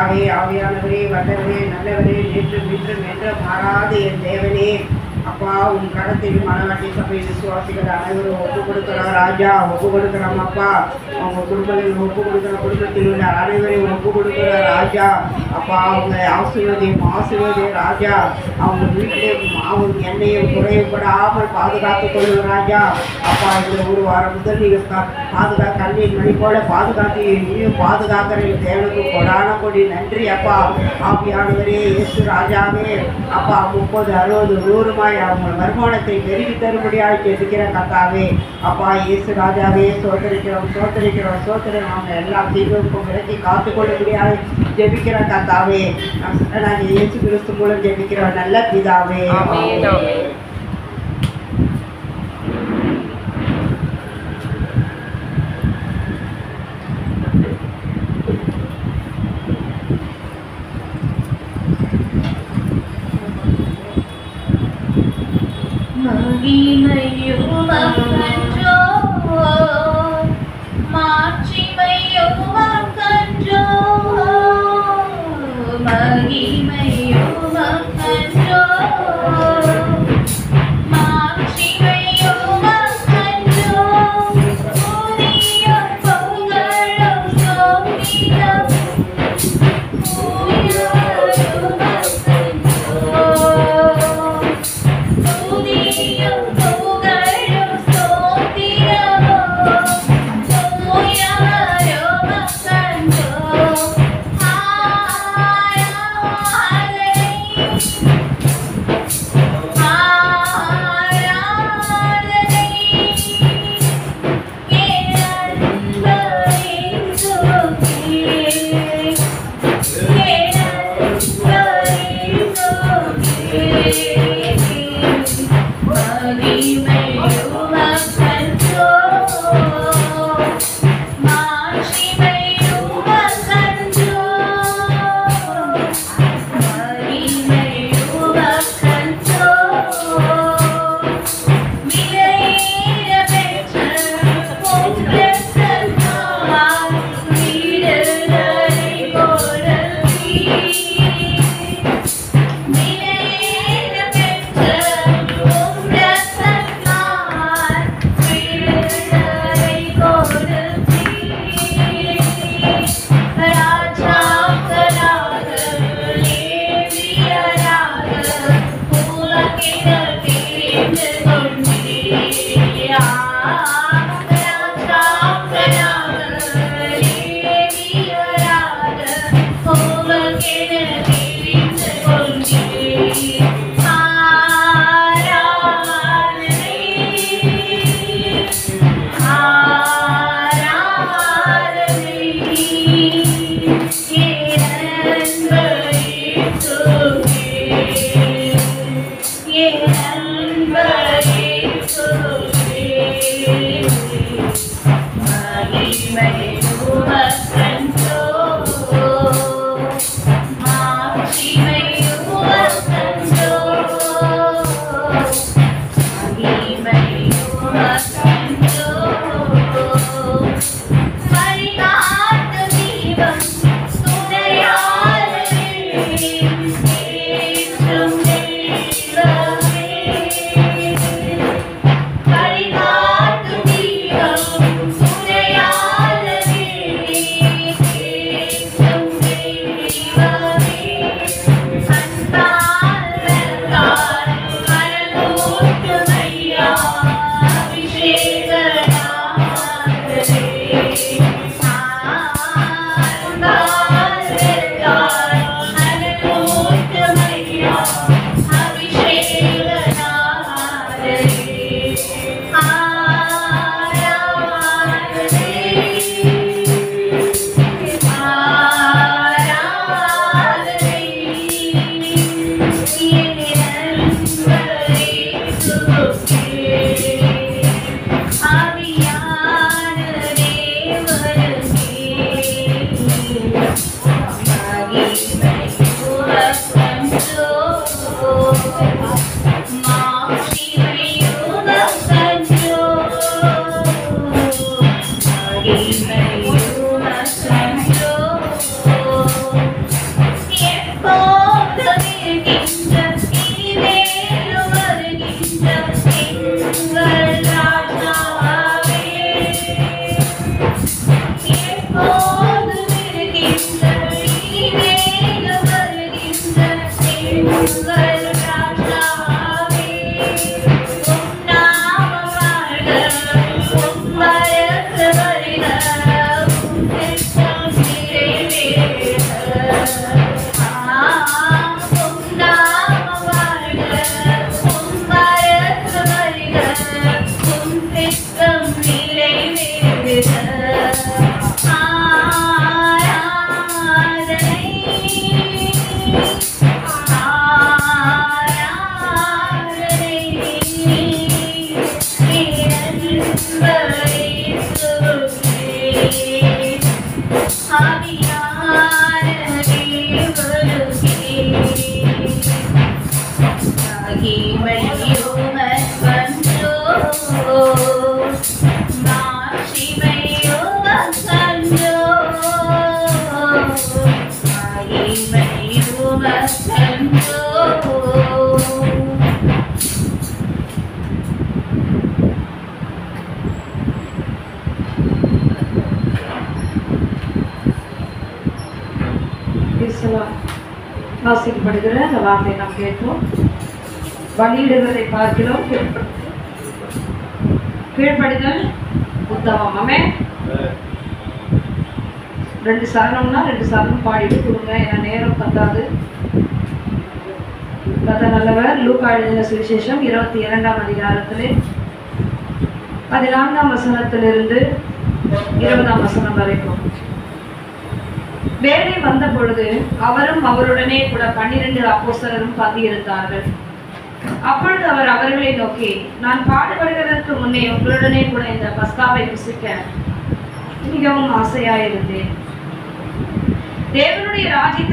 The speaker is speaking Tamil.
ஆவியானவரே, வல்லவரே, நல்லவரே, நேற்றும் இன்றும் என்றும் மாறாத என் தேவனே, அப்பா உன் கரத்தில் மனவாட்டி சபை விசுவாசிகள் அனைவரும் ஒப்பு கொடுக்கிறோம் ராஜா, ஒப்பு கொடுக்கிறோம் அப்பா. அவங்க குடும்பத்தில் ஒப்பு கொடுக்கிற குடும்பத்தில் உள்ள அனைவரையும் ஒப்பு கொடுக்கிற ராஜா, அப்பா அவங்க ஆசீர்வதி ராஜா. அவங்க வீட்டிலே அவங்க எண்ணெயும் குறைவுபடாமல் பாதுகாத்துக் கொள்ளும் ராஜா. அப்பா இந்த ஒரு வாரம் முதல் நீங்கள் கண்ணீர் மணி போல பாதுகாத்து இனியும் பாதுகாக்கிற தேவனுக்கு கொடான கொடி நன்றி அப்பா. ஆவியானவரே, இயேசு ராஜாவே, அப்பா 30, 60, 100 அவங்க வருமானத்தை பெருகி தரும்படியாக ஜெபிக்கிற கர்த்தாவே, அப்பா இயேசு ராஜாவே, சோதரிக்கிறோம் அவங்க எல்லாம் தீர்வுக்கும் விலக்கி காத்துக்கொள்ளும்படியாக ஜெபிக்கிற கர்த்தாவே, நாங்கள் இயேசு கிறிஸ்து மூலம் ஜெபிக்கிற நல்ல பிதாவே. மகிமையும் அகன்றோ, மாட்சிமையும் அகன்றோ, மகிமையும் அகன்றோ, மாட்சிமையும் அகன்றோ, புதியும் பொங்கலும் சோமியம் உயரும் அகன்றோ. மகிமையுமக்கன்றோ. வாசிக்கப்படுகிற அந்த வார்த்தை நாம் கேட்போம். பலியிடுவதை பார்க்கிறோம், கீழ்ப்படிதல் உத்தமம். ஆமென். 2 சரணம்னா 2 சரணம் பாடிட்டு கொடுங்க, ஏன்னா நேரம் பத்தாது. கதை நல்லவர். லூக்கா எழுதின சுவிசேஷம் 22ஆம் அதிகாரத்திலே 14ஆம் வசனத்திலிருந்து 20ஆம் வசனம் வரைக்கும். வேலை வந்த பொழுது அவரும் அவருடனே கூட 12 அப்போஸ்தலரும் பந்தியிருந்தார்கள். அப்பொழுது அவர் அவர்களை நோக்கி, நான் பாடுபடுவதற்கு முன்னே உங்களுடனே கூட இந்த பஸ்காவை புசிக்க மிகவும் ஆசையாயிருந்தேன். தேவனுடைய ராஜ்யத்தை